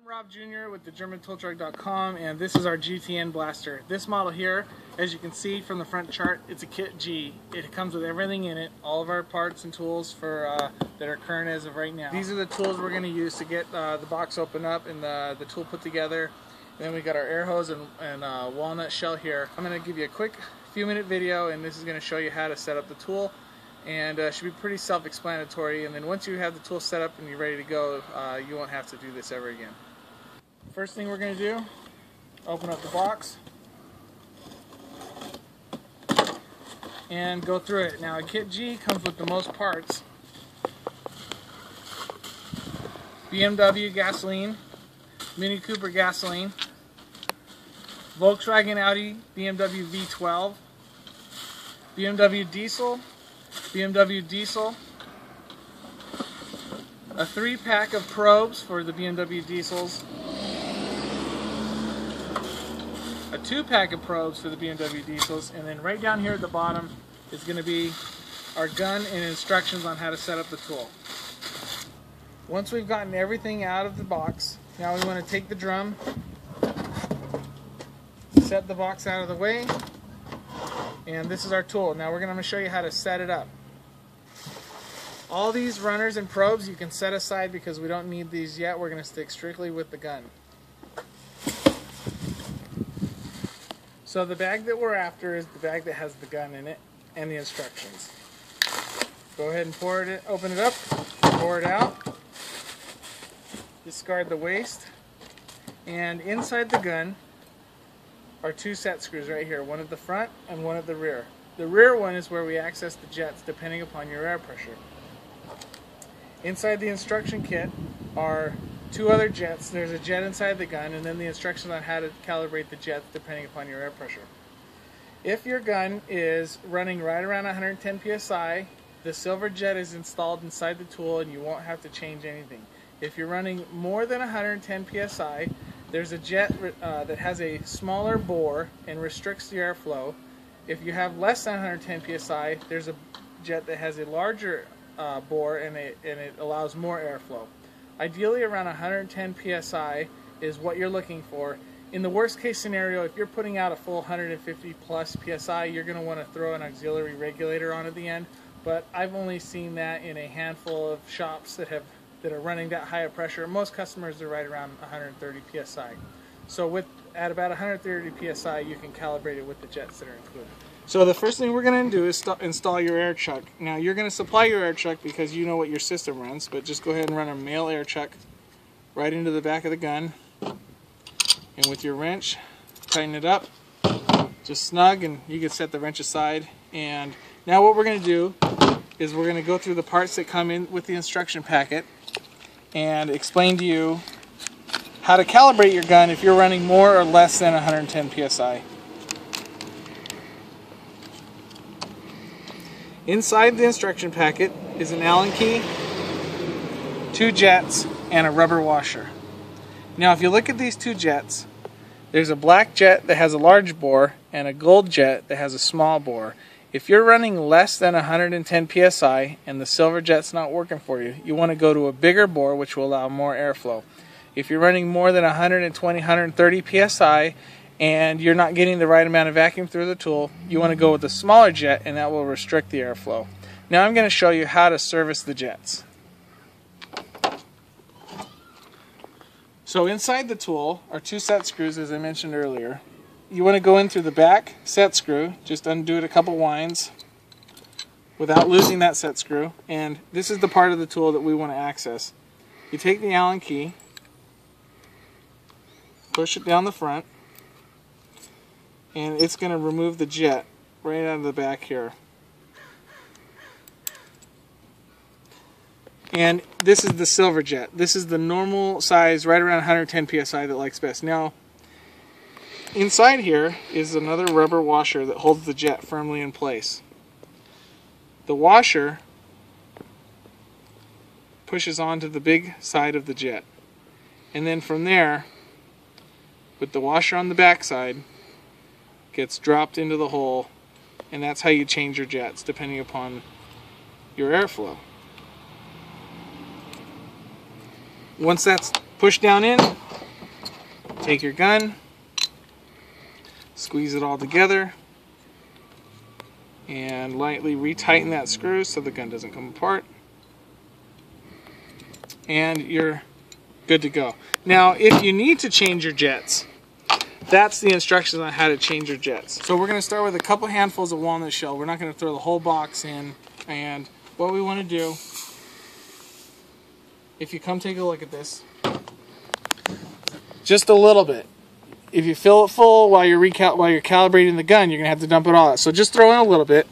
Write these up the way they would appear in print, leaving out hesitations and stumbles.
I'm Rob Jr. with the GermanToolTruck.com, and this is our GT-NBlaster. This model here, as you can see from the front chart, it's a Kit G. It comes with everything in it, all of our parts and tools for that are current as of right now. These are the tools we're going to use to get the box opened up and the tool put together. And then we got our air hose and walnut shell here. I'm going to give you a quick few-minute video, and this is going to show you how to set up the tool. And should be pretty self-explanatory, and then once you have the tool set up and you're ready to go, you won't have to do this ever again. First thing we're going to do, open up the box and go through it. Now a Kit G comes with the most parts. BMW gasoline, Mini Cooper gasoline, Volkswagen Audi BMW V12, BMW diesel, BMW diesel, a 3-pack of probes for the BMW diesels, a 2-pack of probes for the BMW diesels, and then right down here at the bottom is going to be our gun and instructions on how to set up the tool. Once we've gotten everything out of the box, now we want to take the drum, set the box out of the way, and this is our tool. Now we're going to show you how to set it up. All these runners and probes you can set aside because we don't need these yet. We're going to stick strictly with the gun. So the bag that we're after is the bag that has the gun in it and the instructions. Go ahead and open it up, pour it out, discard the waste, and inside the gun are 2 set screws right here, one at the front and one at the rear. The rear one is where we access the jets depending upon your air pressure. Inside the instruction kit are 2 other jets. There's a jet inside the gun, and then the instructions on how to calibrate the jets depending upon your air pressure. If your gun is running right around 110 psi, the silver jet is installed inside the tool and you won't have to change anything. If you're running more than 110 psi, there's a jet that has a smaller bore and restricts the airflow. If you have less than 110 psi, there's a jet that has a larger bore and it allows more airflow. Ideally around 110 psi is what you're looking for. In the worst case scenario, if you're putting out a full 150 plus psi, you're going to want to throw an auxiliary regulator on at the end, but I've only seen that in a handful of shops that are running that high of pressure. Most customers are right around 130 psi. So at about 130 psi, you can calibrate it with the jets that are included. So the first thing we're going to do is install your air chuck. Now you're going to supply your air chuck because you know what your system runs, but just go ahead and run a male air chuck right into the back of the gun, and with your wrench tighten it up just snug, and you can set the wrench aside. And now what we're going to do is we're going to go through the parts that come in with the instruction packet and explain to you how to calibrate your gun if you're running more or less than 110 psi. Inside the instruction packet is an Allen key, 2 jets, and a rubber washer. Now if you look at these 2 jets, there's a black jet that has a large bore and a gold jet that has a small bore. If you're running less than 110 psi and the silver jet's not working for you, you want to go to a bigger bore which will allow more airflow. If you're running more than 120, 130 psi and you're not getting the right amount of vacuum through the tool, you want to go with a smaller jet, and that will restrict the airflow. Now I'm going to show you how to service the jets. So inside the tool are 2 set screws, as I mentioned earlier. You want to go in through the back set screw, just undo it a couple winds without losing that set screw, and this is the part of the tool that we want to access. You take the Allen key, push it down the front, and it's going to remove the jet right out of the back here. And this is the silver jet. This is the normal size, right around 110 psi, that likes best. Now, inside here is another rubber washer that holds the jet firmly in place. The washer pushes onto the big side of the jet. And then from there, with the washer on the back side, gets dropped into the hole, and that's how you change your jets depending upon your airflow. Once that's pushed down in, Take your gun, squeeze it all together, and lightly retighten that screw so the gun doesn't come apart. And you're good to go. Now, if you need to change your jets, that's the instructions on how to change your jets. So we're going to start with a couple handfuls of walnut shell. We're not going to throw the whole box in. And what we want to do, if you come take a look at this, just a little bit. If you fill it full while you're calibrating the gun, you're going to have to dump it all out. So just throw in a little bit.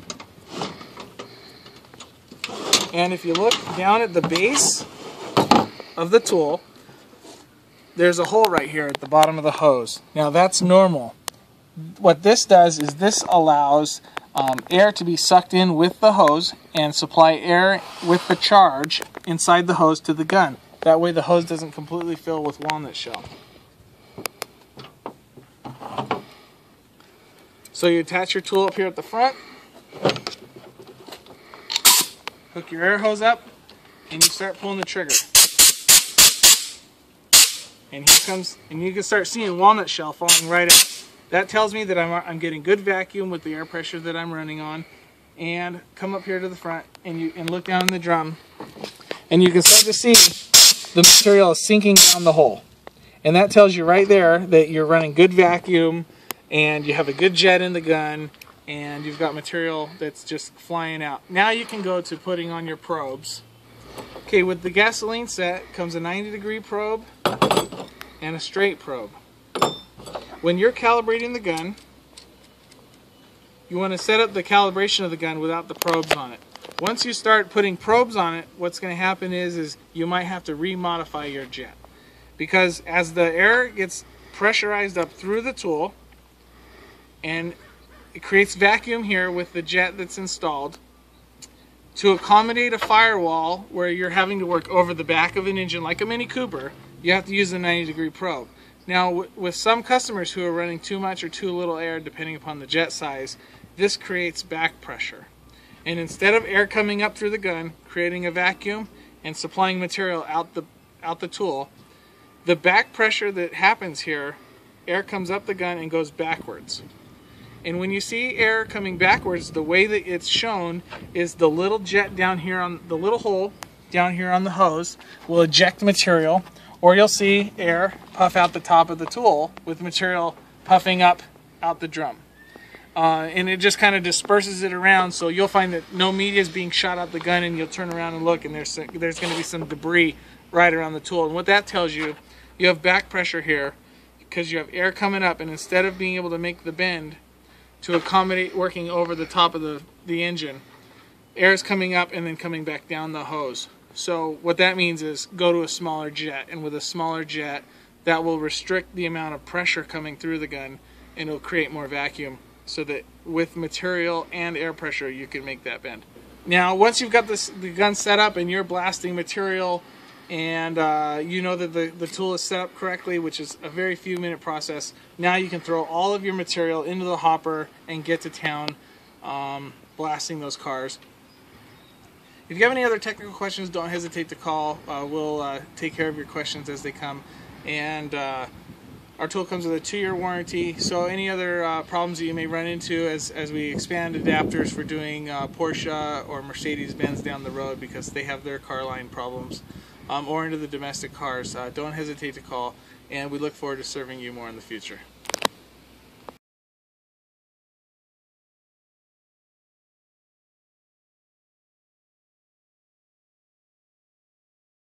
And if you look down at the base of the tool, there's a hole right here at the bottom of the hose. Now that's normal. What this does is this allows air to be sucked in with the hose and supply air with the charge inside the hose to the gun. That way the hose doesn't completely fill with walnut shell. So you attach your tool up here at the front, hook your air hose up, and you start pulling the trigger. And here comes, and you can start seeing walnut shell falling right out. That tells me that I'm getting good vacuum with the air pressure that I'm running on. And come up here to the front and look down in the drum, and you can start to see the material is sinking down the hole. And that tells you right there that you're running good vacuum and you have a good jet in the gun and you've got material that's just flying out. Now you can go to putting on your probes. Okay, with the gasoline set comes a 90-degree probe and a straight probe. When you're calibrating the gun, you want to set up the calibration of the gun without the probes on it. Once you start putting probes on it, what's going to happen is you might have to remodify your jet. Because as the air gets pressurized up through the tool, and it creates vacuum here with the jet that's installed, to accommodate a firewall where you're having to work over the back of an engine like a Mini Cooper, you have to use a 90-degree probe. Now, with some customers who are running too much or too little air, depending upon the jet size, this creates back pressure. And instead of air coming up through the gun, creating a vacuum and supplying material out the tool, the back pressure that happens here, air comes up the gun and goes backwards. And when you see air coming backwards, the way that it's shown is the little jet down here on the little hole down here on the hose will eject material, or you'll see air puff out the top of the tool with material puffing up out the drum. And it just kind of disperses it around, so you'll find that no media is being shot out the gun, and you'll turn around and look and there's going to be some debris right around the tool. And what that tells you, you have back pressure here because you have air coming up, and instead of being able to make the bend to accommodate working over the top of the engine, air is coming up and then coming back down the hose. So what that means is go to a smaller jet, and with a smaller jet that will restrict the amount of pressure coming through the gun, and it'll create more vacuum so that with material and air pressure you can make that bend. Now once you've got the gun set up and you're blasting material and you know that the tool is set up correctly, which is a very few minute process, now you can throw all of your material into the hopper and get to town blasting those cars. If you have any other technical questions, don't hesitate to call. We'll take care of your questions as they come. And our tool comes with a 2-year warranty, so any other problems that you may run into as we expand adapters for doing Porsche or Mercedes-Benz down the road because they have their car line problems, or into the domestic cars, don't hesitate to call, and we look forward to serving you more in the future.